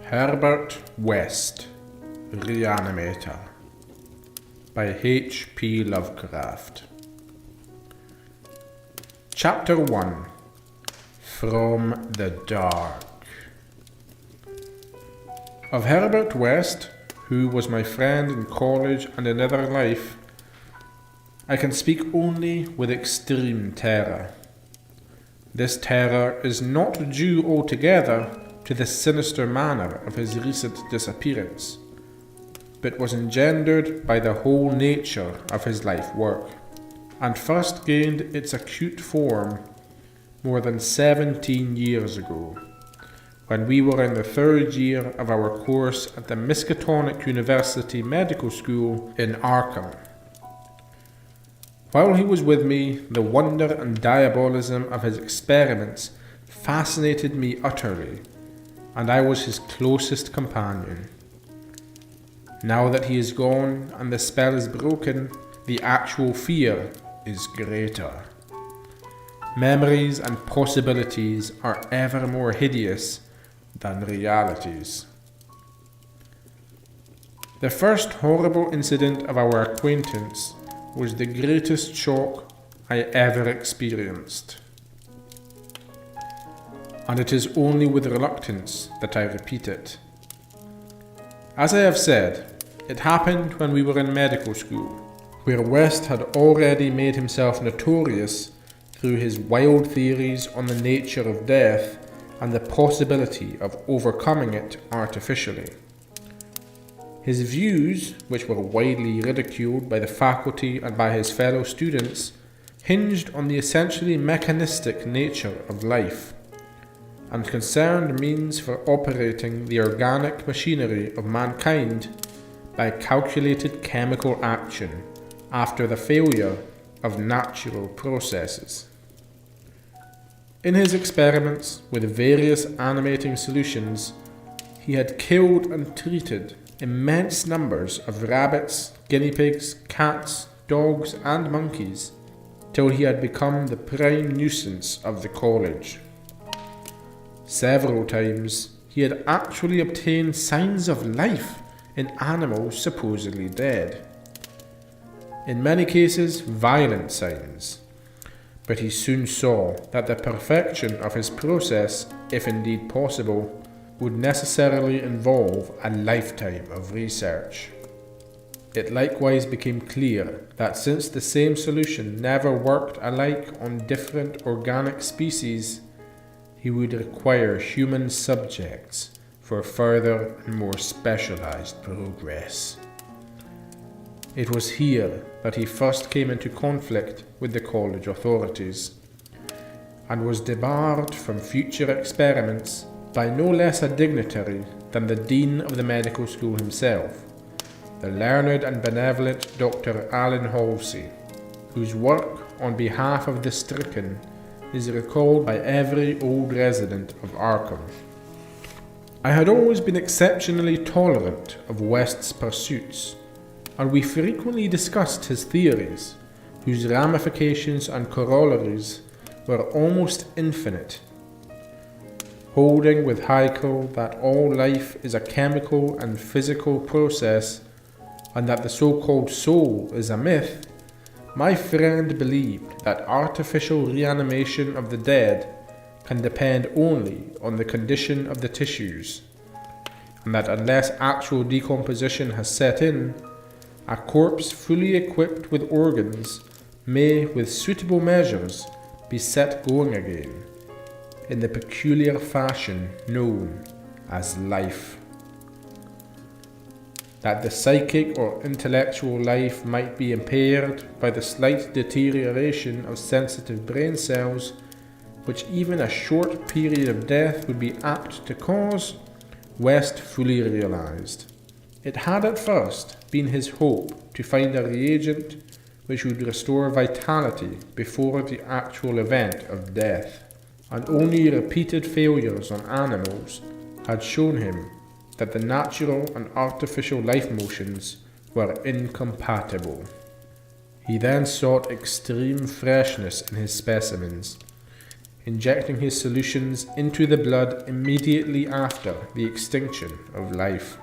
Herbert West, Re-Animator by H.P. Lovecraft. Chapter 1. From the Dark. Of Herbert West, who was my friend in college and in other life, I can speak only with extreme terror. This terror is not due altogether to the sinister manner of his recent disappearance, but was engendered by the whole nature of his life work, and first gained its acute form more than 17 years ago, when we were in the third year of our course at the Miskatonic University Medical School in Arkham. While he was with me, the wonder and diabolism of his experiments fascinated me utterly, and I was his closest companion. Now that he is gone and the spell is broken, the actual fear is greater. Memories and possibilities are ever more hideous than realities. The first horrible incident of our acquaintance was the greatest shock I ever experienced. And it is only with reluctance that I repeat it. As I have said, it happened when we were in medical school, where West had already made himself notorious through his wild theories on the nature of death and the possibility of overcoming it artificially. His views, which were widely ridiculed by the faculty and by his fellow students, hinged on the essentially mechanistic nature of life, and concerned means for operating the organic machinery of mankind by calculated chemical action after the failure of natural processes. In his experiments with various animating solutions, he had killed and treated immense numbers of rabbits, guinea pigs, cats, dogs, and monkeys, till he had become the prime nuisance of the college. Several times he had actually obtained signs of life in animals supposedly dead. In many cases, violent signs, but he soon saw that the perfection of his process, if indeed possible, would necessarily involve a lifetime of research. It likewise became clear that since the same solution never worked alike on different organic species, he would require human subjects for further and more specialized progress. It was here that he first came into conflict with the college authorities, and was debarred from future experiments by no less a dignitary than the dean of the medical school himself, the learned and benevolent Dr. Allen Halsey, whose work on behalf of the stricken is recalled by every old resident of Arkham. I had always been exceptionally tolerant of West's pursuits, and we frequently discussed his theories, whose ramifications and corollaries were almost infinite. Holding with Haeckel that all life is a chemical and physical process, and that the so-called soul is a myth, my friend believed that artificial reanimation of the dead can depend only on the condition of the tissues, and that unless actual decomposition has set in, a corpse fully equipped with organs may, with suitable measures, be set going again, in the peculiar fashion known as life. That the psychic or intellectual life might be impaired by the slight deterioration of sensitive brain cells, which even a short period of death would be apt to cause, West fully realized. It had at first been his hope to find a reagent which would restore vitality before the actual event of death, and only repeated failures on animals had shown him that the natural and artificial life motions were incompatible. He then sought extreme freshness in his specimens, injecting his solutions into the blood immediately after the extinction of life.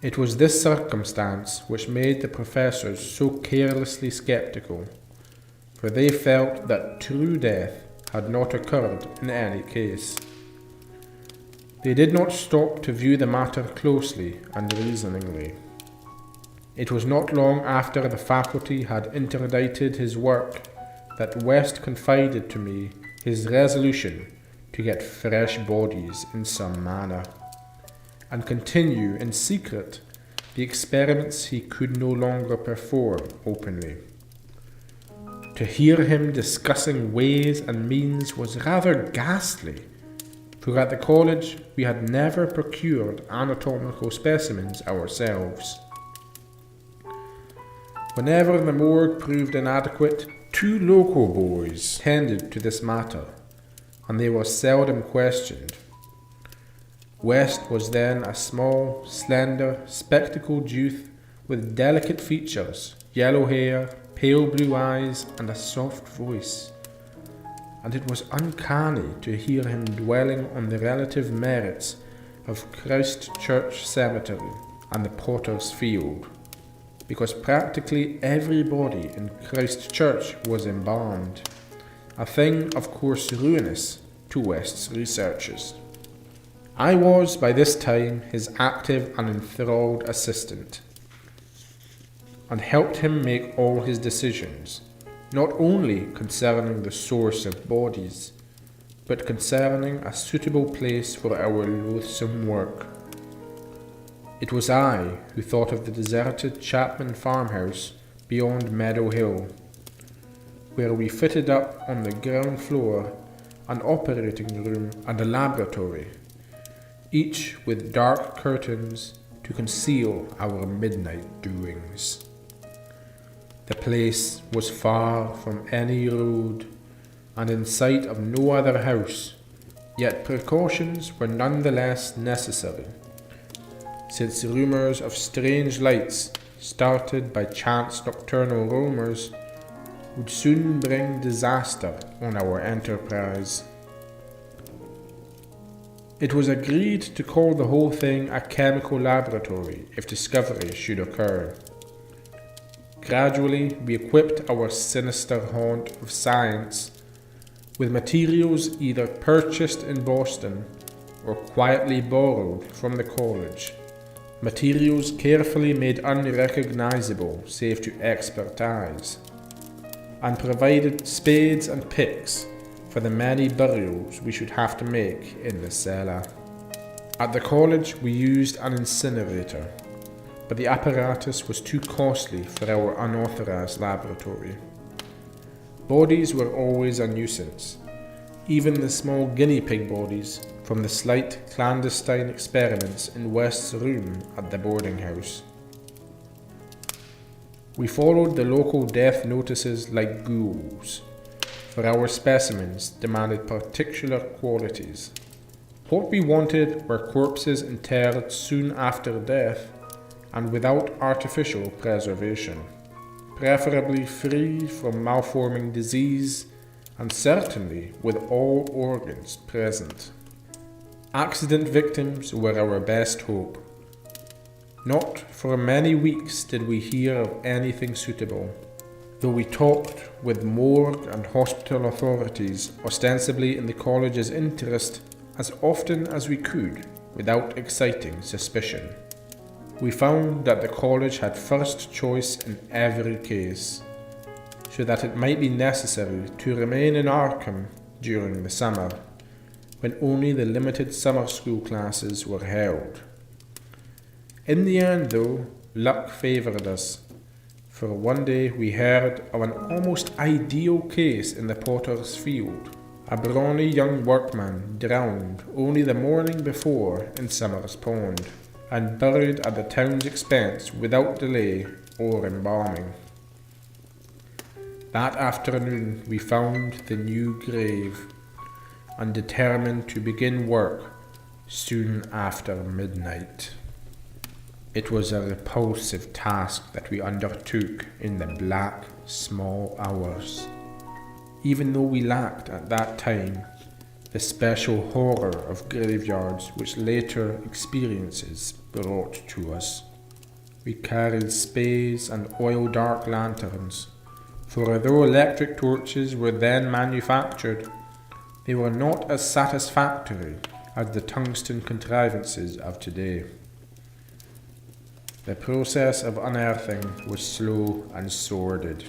It was this circumstance which made the professors so carelessly skeptical, for they felt that true death had not occurred in any case. They did not stop to view the matter closely and reasoningly. It was not long after the faculty had interdicted his work that West confided to me his resolution to get fresh bodies in some manner, and continue in secret the experiments he could no longer perform openly. To hear him discussing ways and means was rather ghastly, for at the college we had never procured anatomical specimens ourselves. Whenever the morgue proved inadequate, 2 local boys tended to this matter, and they were seldom questioned. West was then a small, slender, spectacled youth with delicate features, yellow hair, pale blue eyes, and a soft voice, and it was uncanny to hear him dwelling on the relative merits of Christ Church Cemetery and the Potter's Field, because practically everybody in Christ Church was embalmed, a thing of course ruinous to West's researches. I was by this time his active and enthralled assistant, and helped him make all his decisions, not only concerning the source of bodies, but concerning a suitable place for our loathsome work. It was I who thought of the deserted Chapman farmhouse beyond Meadow Hill, where we fitted up on the ground floor an operating room and a laboratory, each with dark curtains to conceal our midnight doings. The place was far from any road, and in sight of no other house, yet precautions were none the less necessary, since rumours of strange lights, started by chance nocturnal roamers, would soon bring disaster on our enterprise. It was agreed to call the whole thing a chemical laboratory if discovery should occur. Gradually, we equipped our sinister haunt of science with materials either purchased in Boston or quietly borrowed from the college, materials carefully made unrecognizable save to expert eyes, and provided spades and picks for the many burials we should have to make in the cellar. At the college we used an incinerator, but the apparatus was too costly for our unauthorized laboratory. Bodies were always a nuisance, even the small guinea pig bodies from the slight clandestine experiments in West's room at the boarding house. We followed the local death notices like ghouls, for our specimens demanded particular qualities. What we wanted were corpses interred soon after death and without artificial preservation, preferably free from malforming disease and certainly with all organs present. Accident victims were our best hope. Not for many weeks did we hear of anything suitable, though we talked with morgue and hospital authorities, ostensibly in the college's interest, as often as we could without exciting suspicion. We found that the college had first choice in every case, so that it might be necessary to remain in Arkham during the summer, when only the limited summer school classes were held. In the end, though, luck favoured us, for one day we heard of an almost ideal case in the Potter's Field, a brawny young workman drowned only the morning before in Summer's Pond, and buried at the town's expense without delay or embalming. That afternoon we found the new grave, and determined to begin work soon after midnight. It was a repulsive task that we undertook in the black, small hours. even though we lacked at that time the special horror of graveyards which later experiences brought to us. We carried spades and oil-dark lanterns, for although electric torches were then manufactured, they were not as satisfactory as the tungsten contrivances of today. The process of unearthing was slow and sordid.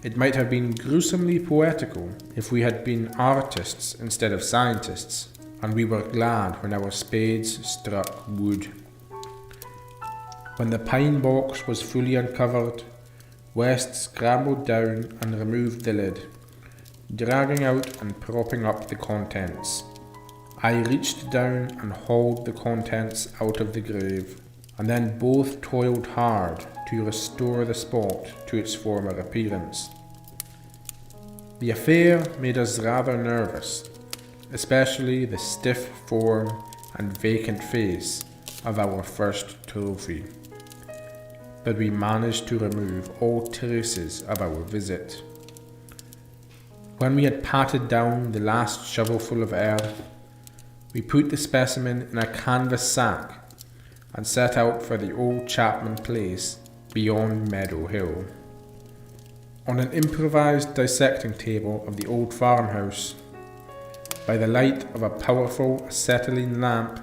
It might have been gruesomely poetical if we had been artists instead of scientists, and we were glad when our spades struck wood. When the pine box was fully uncovered, West scrambled down and removed the lid, dragging out and propping up the contents. I reached down and hauled the contents out of the grave, and then both toiled hard to restore the spot to its former appearance. The affair made us rather nervous, especially the stiff form and vacant face of our first trophy. But we managed to remove all traces of our visit. When we had patted down the last shovelful of earth, we put the specimen in a canvas sack and set out for the old Chapman place beyond Meadow Hill. On an improvised dissecting table of the old farmhouse, by the light of a powerful acetylene lamp,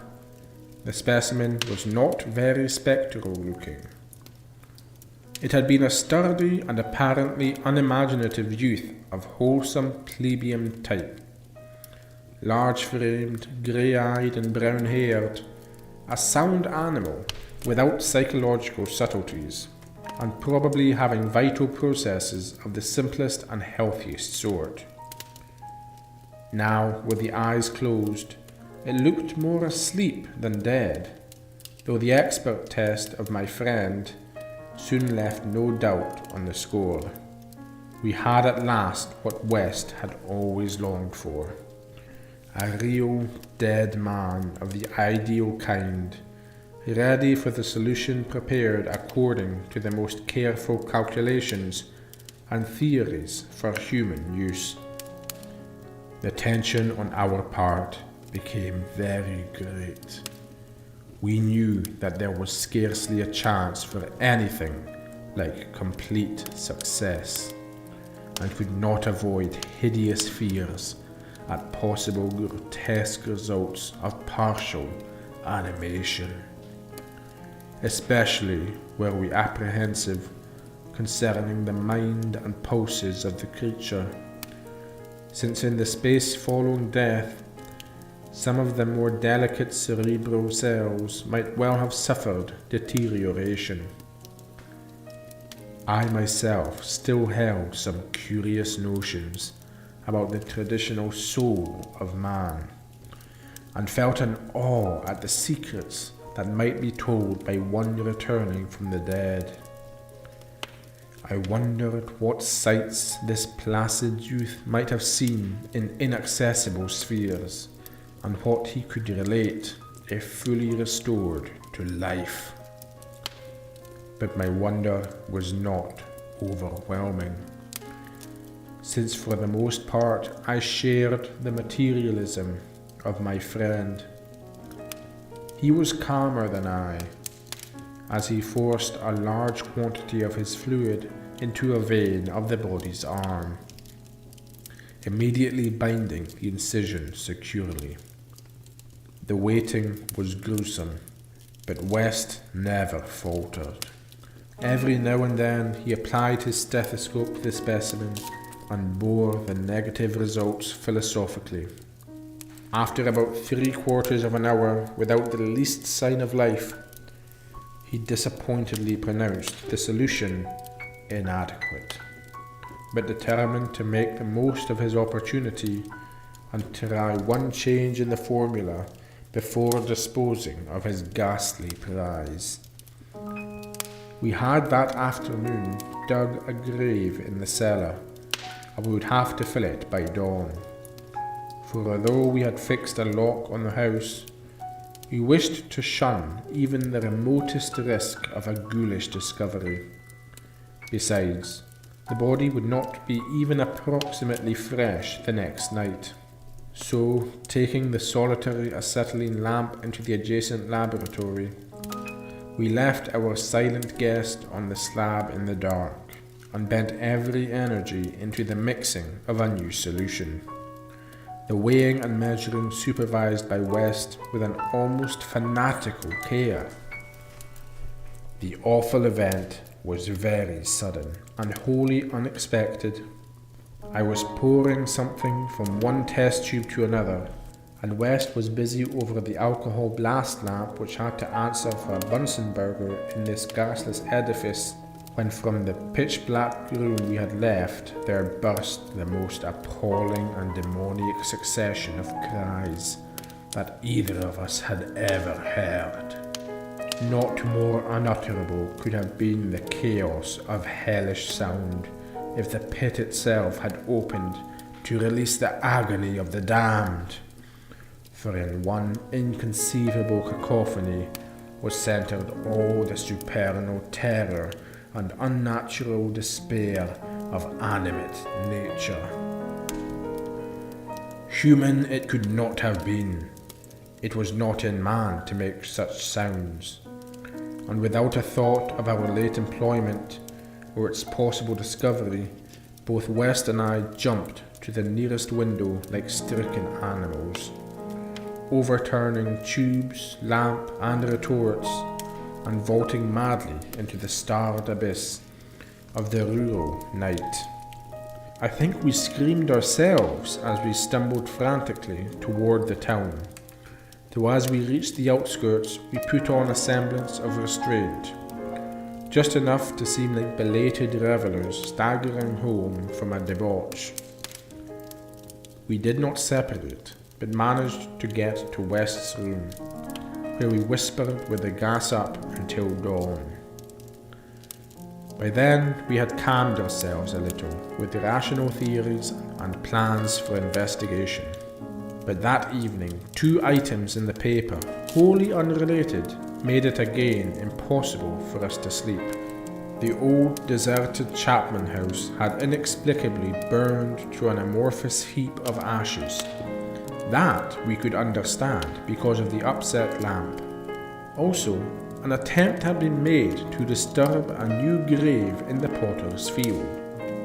the specimen was not very spectral looking. It had been a sturdy and apparently unimaginative youth of wholesome plebeian type, large-framed, grey-eyed and brown-haired, a sound animal without psychological subtleties, and probably having vital processes of the simplest and healthiest sort. Now, with the eyes closed, it looked more asleep than dead, though the expert test of my friend soon left no doubt on the score. We had at last what West had always longed for. A real dead man of the ideal kind, ready for the solution prepared according to the most careful calculations and theories for human use. The tension on our part became very great. We knew that there was scarcely a chance for anything like complete success, and could not avoid hideous fears at possible grotesque results of partial animation. Especially were we apprehensive concerning the mind and pulses of the creature, since in the space following death, some of the more delicate cerebral cells might well have suffered deterioration. I myself still held some curious notions about the traditional soul of man, and felt an awe at the secrets that might be told by one returning from the dead. I wondered what sights this placid youth might have seen in inaccessible spheres, and what he could relate if fully restored to life. But my wonder was not overwhelming, since for the most part I shared the materialism of my friend. He was calmer than I, as he forced a large quantity of his fluid into a vein of the body's arm, immediately binding the incision securely. The waiting was gruesome, but West never faltered. Every now and then he applied his stethoscope to the specimen and bore the negative results philosophically. After about 3/4 of an hour without the least sign of life, he disappointedly pronounced the solution inadequate, but determined to make the most of his opportunity and try one change in the formula before disposing of his ghastly prize. We had that afternoon dug a grave in the cellar, and we would have to fill it by dawn. For although we had fixed a lock on the house, we wished to shun even the remotest risk of a ghoulish discovery. Besides, the body would not be even approximately fresh the next night. So, taking the solitary acetylene lamp into the adjacent laboratory, we left our silent guest on the slab in the dark, and bent every energy into the mixing of a new solution. The weighing and measuring supervised by West with an almost fanatical care. The awful event was very sudden and wholly unexpected. I was pouring something from one test tube to another, and West was busy over the alcohol blast lamp which had to answer for a Bunsen burger in this gasless edifice, when from the pitch-black room we had left there burst the most appalling and demoniac succession of cries that either of us had ever heard. Not more unutterable could have been the chaos of hellish sound if the pit itself had opened to release the agony of the damned. For in one inconceivable cacophony was centered all the supernal terror and unnatural despair of animate nature. Human it could not have been. It was not in man to make such sounds, and without a thought of our late employment or its possible discovery, both West and I jumped to the nearest window like stricken animals, overturning tubes, lamp, and retorts, and vaulting madly into the starred abyss of the rural night. I think we screamed ourselves as we stumbled frantically toward the town, though as we reached the outskirts we put on a semblance of restraint, just enough to seem like belated revellers staggering home from a debauch. We did not separate, but managed to get to West's room, where we whispered with the gas up until dawn. By then we had calmed ourselves a little with rational theories and plans for investigation. But that evening, 2 items in the paper, wholly unrelated, made it again impossible for us to sleep. The old deserted Chapman house had inexplicably burned to an amorphous heap of ashes. That we could understand because of the upset lamp. Also, an attempt had been made to disturb a new grave in the potter's field,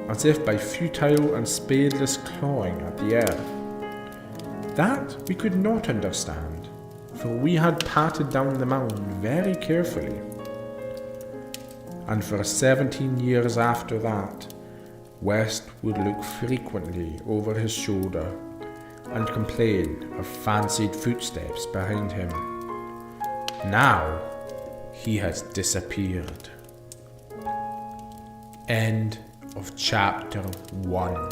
as if by futile and spadeless clawing at the earth. That we could not understand, for we had patted down the mound very carefully. And for 17 years after that, West would look frequently over his shoulder and complain of fancied footsteps behind him. Now he has disappeared. End of chapter 1.